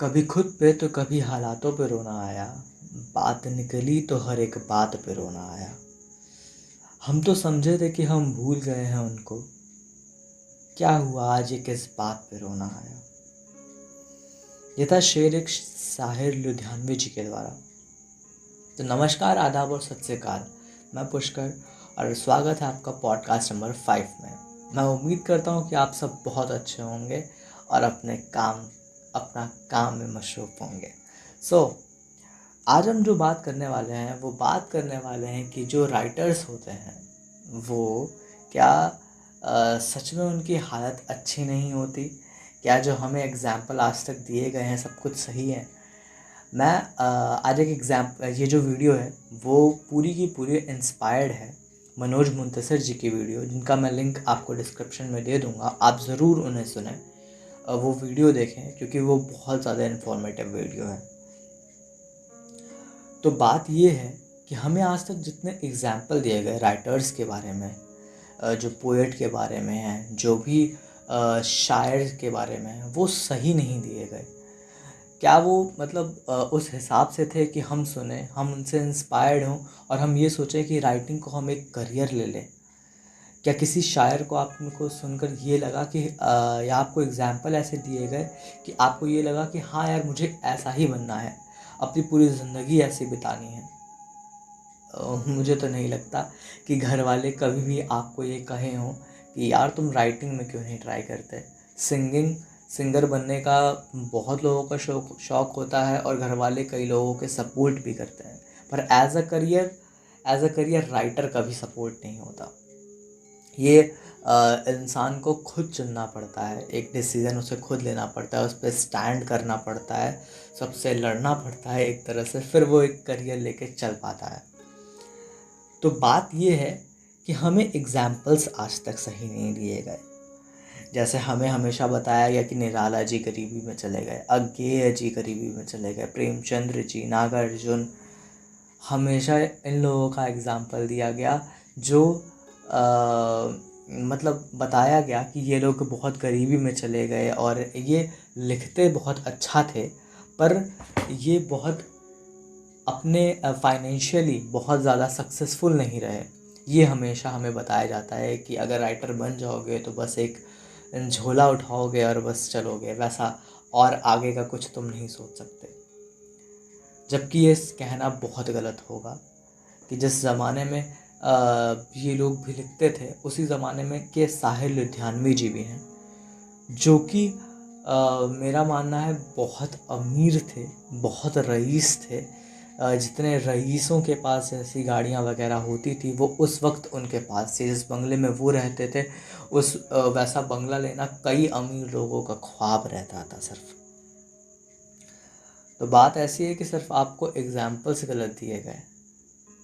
कभी खुद पे तो कभी हालातों पे रोना आया। बात निकली तो हर एक बात पे रोना आया। हम तो समझे थे कि हम भूल गए हैं उनको। क्या हुआ आज ये किस बात पे रोना आया। ये था शेर एक साहिर लुधियानवी जी के द्वारा। तो नमस्कार, आदाब और सत श्री अकाल। मैं पुष्कर और स्वागत है आपका पॉडकास्ट नंबर 5 में। मैं उम्मीद करता हूँ कि आप सब बहुत अच्छे होंगे और अपना काम में मशरूफ़ होंगे। आज हम जो बात करने वाले हैं वो बात करने वाले हैं कि जो राइटर्स होते हैं वो क्या सच में उनकी हालत अच्छी नहीं होती। क्या जो हमें एग्जाम्पल आज तक दिए गए हैं सब कुछ सही है। मैं आज एक ये जो वीडियो है वो पूरी की पूरी इंस्पायर्ड है मनोज मुंतशिर जी की वीडियो, जिनका मैं लिंक आपको डिस्क्रिप्शन में दे दूँगा। आप ज़रूर उन्हें सुनें, वो वीडियो देखें क्योंकि वो बहुत ज़्यादा इन्फॉर्मेटिव वीडियो है। तो बात ये है कि हमें आज तक जितने एग्जाम्पल दिए गए राइटर्स के बारे में, जो पोएट के बारे में हैं, जो भी शायर के बारे में हैं, वो सही नहीं दिए गए। क्या वो उस हिसाब से थे कि हम सुने, हम उनसे इंस्पायर्ड हों और हम ये सोचें कि राइटिंग को हम एक करियर ले लें। क्या किसी शायर को आपको सुनकर ये लगा कि या आपको एग्जाम्पल ऐसे दिए गए कि आपको ये लगा कि हाँ यार, मुझे ऐसा ही बनना है, अपनी पूरी ज़िंदगी ऐसी बितानी है। मुझे तो नहीं लगता कि घर वाले कभी भी आपको ये कहे हों कि यार तुम राइटिंग में क्यों नहीं ट्राई करते। सिंगर बनने का बहुत लोगों का शौक़ होता है और घर वाले कई लोगों के सपोर्ट भी करते हैं, पर एज अ करियर राइटर कभी सपोर्ट नहीं होता। ये इंसान को खुद चुनना पड़ता है, एक डिसीज़न उसे खुद लेना पड़ता है, उस पर स्टैंड करना पड़ता है, सबसे लड़ना पड़ता है एक तरह से, फिर वो एक करियर लेके चल पाता है। तो बात ये है कि हमें एग्जाम्पल्स आज तक सही नहीं दिए गए। जैसे हमें हमेशा बताया गया कि निराला जी गरीबी में चले गए, अज्ञेय जी गरीबी में चले गए, प्रेमचंद्र जी, नागार्जुन, हमेशा इन लोगों का एग्जाम्पल दिया गया जो बताया गया कि ये लोग बहुत गरीबी में चले गए और ये लिखते बहुत अच्छा थे, पर ये बहुत अपने फाइनेंशियली बहुत ज़्यादा सक्सेसफुल नहीं रहे। ये हमेशा हमें बताया जाता है कि अगर राइटर बन जाओगे तो बस एक झोला उठाओगे और बस चलोगे, वैसा और आगे का कुछ तुम नहीं सोच सकते। जबकि ये कहना बहुत गलत होगा कि जिस ज़माने में ये लोग भी लिखते थे, उसी ज़माने में के साहिर लुधियानवी जी भी हैं, जो कि मेरा मानना है बहुत अमीर थे, बहुत रईस थे। जितने रईसों के पास ऐसी गाड़ियाँ वगैरह होती थी वो उस वक्त उनके पास थी। जिस बंगले में वो रहते थे वैसा बंगला लेना कई अमीर लोगों का ख्वाब रहता था सिर्फ। तो बात ऐसी है कि सिर्फ आपको एग्जाम्पल्स गलत दिए गए।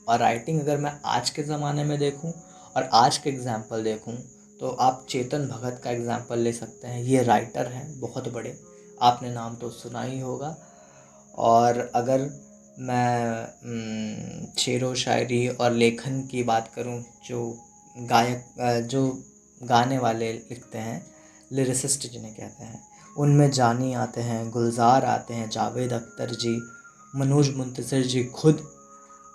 और राइटिंग अगर मैं आज के ज़माने में देखूं और आज के एग्जाम्पल देखूं तो आप चेतन भगत का एग्जाम्पल ले सकते हैं। ये राइटर हैं बहुत बड़े, आपने नाम तो सुना ही होगा। और अगर मैं शेरो शायरी और लेखन की बात करूं, जो गाने वाले लिखते हैं, लिरिसिस्ट जिन्हें कहते हैं, उनमें जानी आते हैं, गुलजार आते हैं, जावेद अख्तर जी, मनोज मुंतशिर जी खुद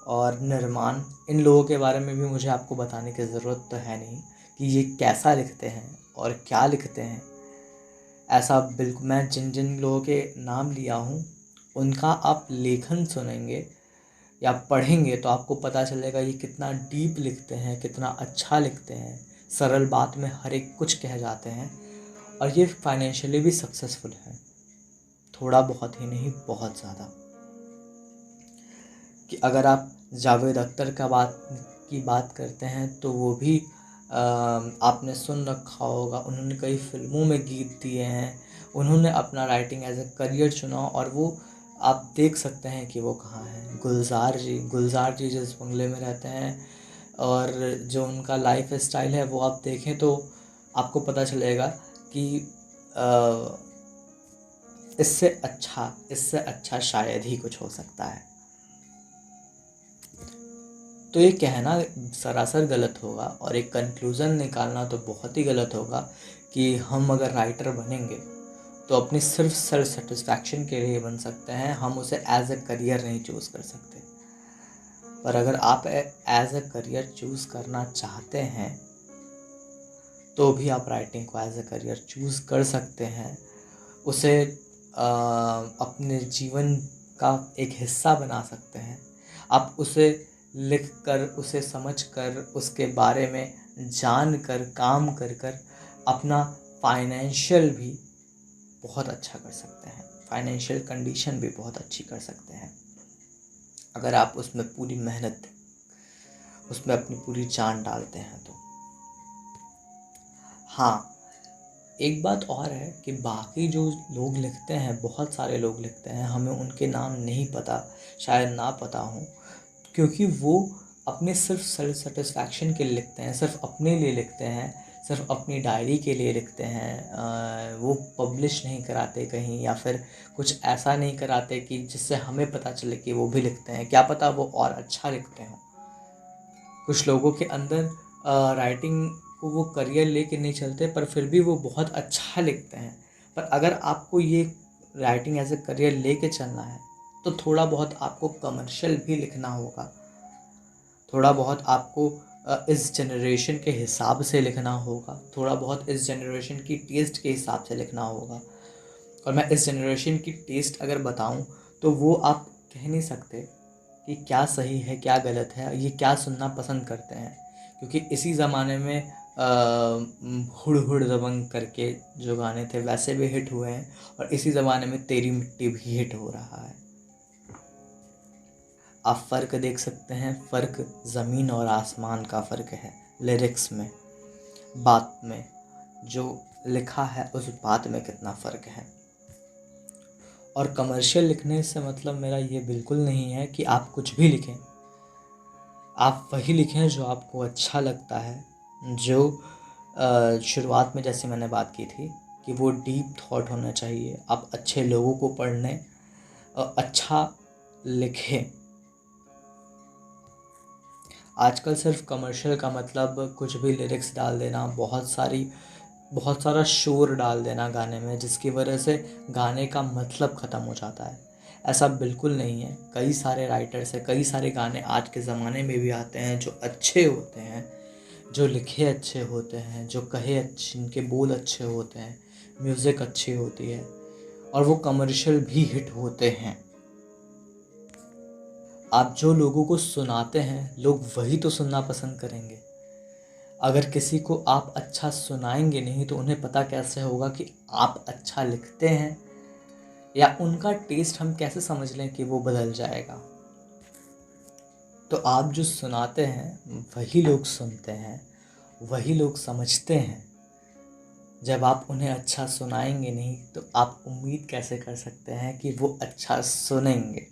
और निर्माण। इन लोगों के बारे में भी मुझे आपको बताने की ज़रूरत तो है नहीं कि ये कैसा लिखते हैं और क्या लिखते हैं। ऐसा बिल्कुल, मैं जिन जिन लोगों के नाम लिया हूँ उनका आप लेखन सुनेंगे या पढ़ेंगे तो आपको पता चलेगा ये कितना डीप लिखते हैं, कितना अच्छा लिखते हैं, सरल बात में हर एक कुछ कह जाते हैं। और ये फाइनेंशियली भी सक्सेसफुल है, थोड़ा बहुत ही नहीं, बहुत ज़्यादा। कि अगर आप जावेद अख्तर की बात करते हैं तो वो भी आपने सुन रखा होगा, उन्होंने कई फिल्मों में गीत दिए हैं। उन्होंने अपना राइटिंग एज ए करियर चुना और वो आप देख सकते हैं कि वो कहाँ हैं। गुलजार जी जिस बंगले में रहते हैं और जो उनका लाइफ स्टाइल है वो आप देखें तो आपको पता चलेगा कि इससे अच्छा शायद ही कुछ हो सकता है। तो ये कहना सरासर गलत होगा और एक कंक्लूज़न निकालना तो बहुत ही गलत होगा कि हम अगर राइटर बनेंगे तो अपनी सिर्फ सेल्फ सेटिस्फैक्शन के लिए बन सकते हैं, हम उसे एज अ करियर नहीं चूज़ कर सकते। पर अगर आप एज अ करियर चूज़ करना चाहते हैं तो भी आप राइटिंग को एज अ करियर चूज़ कर सकते हैं। उसे अपने जीवन का एक हिस्सा बना सकते हैं। आप उसे लिख कर, उसे समझ कर, उसके बारे में जान कर, काम कर कर अपना फाइनेंशियल भी बहुत अच्छा कर सकते हैं, फाइनेंशियल कंडीशन भी बहुत अच्छी कर सकते हैं अगर आप उसमें पूरी मेहनत, उसमें अपनी पूरी जान डालते हैं तो। हाँ, एक बात और है कि बाकी जो लोग लिखते हैं, बहुत सारे लोग लिखते हैं, हमें उनके नाम नहीं पता, शायद ना पता हो, क्योंकि वो अपने सिर्फ सेल्फ सेटिस्फैक्शन के लिए लिखते हैं, सिर्फ अपने लिए लिखते हैं, सिर्फ अपनी डायरी के लिए लिखते हैं। वो पब्लिश नहीं कराते कहीं, या फिर कुछ ऐसा नहीं कराते कि जिससे हमें पता चले कि वो भी लिखते हैं। क्या पता वो और अच्छा लिखते हों। कुछ लोगों के अंदर राइटिंग को वो करियर लेके नहीं चलते, पर फिर भी वो बहुत अच्छा लिखते हैं। पर अगर आपको ये राइटिंग एज ए करियर लेके चलना है तो थोड़ा बहुत आपको कमर्शियल भी लिखना होगा, थोड़ा बहुत आपको इस जनरेशन के हिसाब से लिखना होगा, थोड़ा बहुत इस जनरेशन की टेस्ट के हिसाब से लिखना होगा। और मैं इस जनरेशन की टेस्ट अगर बताऊं तो वो आप कह नहीं सकते कि क्या सही है क्या गलत है, ये क्या सुनना पसंद करते हैं, क्योंकि इसी ज़माने में हुड़ हुड़ दबंग करके जो गाने थे वैसे भी हिट हुए हैं, और इसी ज़माने में तेरी मिट्टी भी हिट हो रहा है। आप फ़र्क देख सकते हैं, फ़र्क ज़मीन और आसमान का फ़र्क है लिरिक्स में, बात में, जो लिखा है उस बात में कितना फ़र्क है। और कमर्शियल लिखने से मतलब मेरा ये बिल्कुल नहीं है कि आप कुछ भी लिखें। आप वही लिखें जो आपको अच्छा लगता है, जो शुरुआत में जैसे मैंने बात की थी कि वो डीप थॉट होना चाहिए। आप अच्छे लोगों को पढ़ने और अच्छा लिखें। आजकल सिर्फ कमर्शियल का मतलब कुछ भी लिरिक्स डाल देना, बहुत सारा शोर डाल देना गाने में, जिसकी वजह से गाने का मतलब ख़त्म हो जाता है। ऐसा बिल्कुल नहीं है। कई सारे राइटर्स हैं, कई सारे गाने आज के ज़माने में भी आते हैं जो अच्छे होते हैं, जो लिखे अच्छे होते हैं, जो कहे अच्छे, जिनके बोल अच्छे होते हैं, म्यूज़िक अच्छी होती है, और वो कमर्शियल भी हिट होते हैं। आप जो लोगों को सुनाते हैं, लोग वही तो सुनना पसंद करेंगे। अगर किसी को आप अच्छा सुनाएंगे नहीं तो उन्हें पता कैसे होगा कि आप अच्छा लिखते हैं, या उनका टेस्ट हम कैसे समझ लें कि वो बदल जाएगा। तो आप जो सुनाते हैं वही लोग सुनते हैं, वही लोग समझते हैं। जब आप उन्हें अच्छा सुनाएंगे नहीं तो आप उम्मीद कैसे कर सकते हैं कि वो अच्छा सुनेंगे।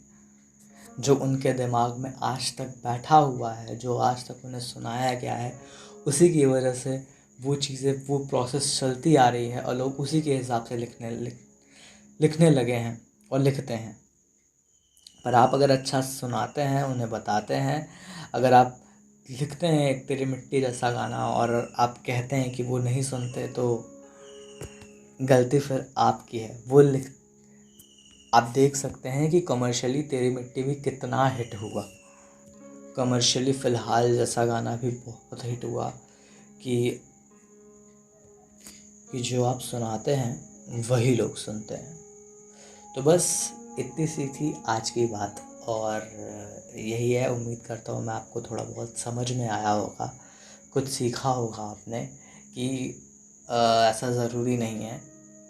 जो उनके दिमाग में आज तक बैठा हुआ है, जो आज तक उन्हें सुनाया गया है, उसी की वजह से वो चीज़ें, वो प्रोसेस चलती आ रही है, और लोग उसी के हिसाब से लिखने लगे हैं और लिखते हैं। पर आप अगर अच्छा सुनाते हैं, उन्हें बताते हैं, अगर आप लिखते हैं एक तेरी मिट्टी जैसा गाना और आप कहते हैं कि वो नहीं सुनते, तो गलती फिर आपकी है। आप देख सकते हैं कि कमर्शियली तेरी मिट्टी भी कितना हिट हुआ। कमर्शियली फ़िलहाल जैसा गाना भी बहुत हिट हुआ कि जो आप सुनाते हैं वही लोग सुनते हैं। तो बस इतनी सी थी आज की बात, और यही है। उम्मीद करता हूँ मैं आपको थोड़ा बहुत समझ में आया होगा, कुछ सीखा होगा आपने कि ऐसा ज़रूरी नहीं है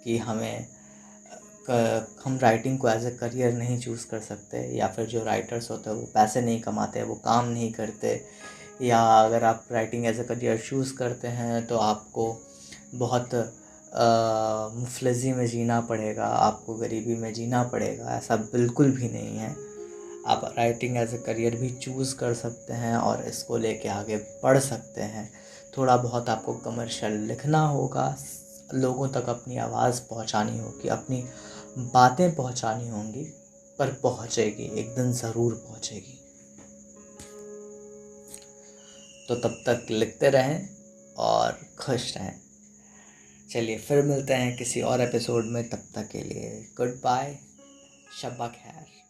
कि हम राइटिंग को एज ए करियर नहीं चूज़ कर सकते, या फिर जो राइटर्स होते हैं वो पैसे नहीं कमाते, वो काम नहीं करते, या अगर आप writing as a career choose करते हैं तो आपको बहुत मुफलजी में जीना पड़ेगा, आपको गरीबी में जीना पड़ेगा। ऐसा बिल्कुल भी नहीं है। आप राइटिंग एज ए करियर भी चूज़ कर सकते हैं और इसको लेके आगे बढ़ सकते हैं। थोड़ा बहुत आपको कमर्शियल लिखना होगा, लोगों तक अपनी आवाज़ पहुंचानी होगी, अपनी बातें पहुंचानी होंगी, पर पहुंचेगी, एक दिन ज़रूर पहुंचेगी। तो तब तक लिखते रहें और खुश रहें। चलिए फिर मिलते हैं किसी और एपिसोड में, तब तक के लिए गुड बाय, शब्बा खैर।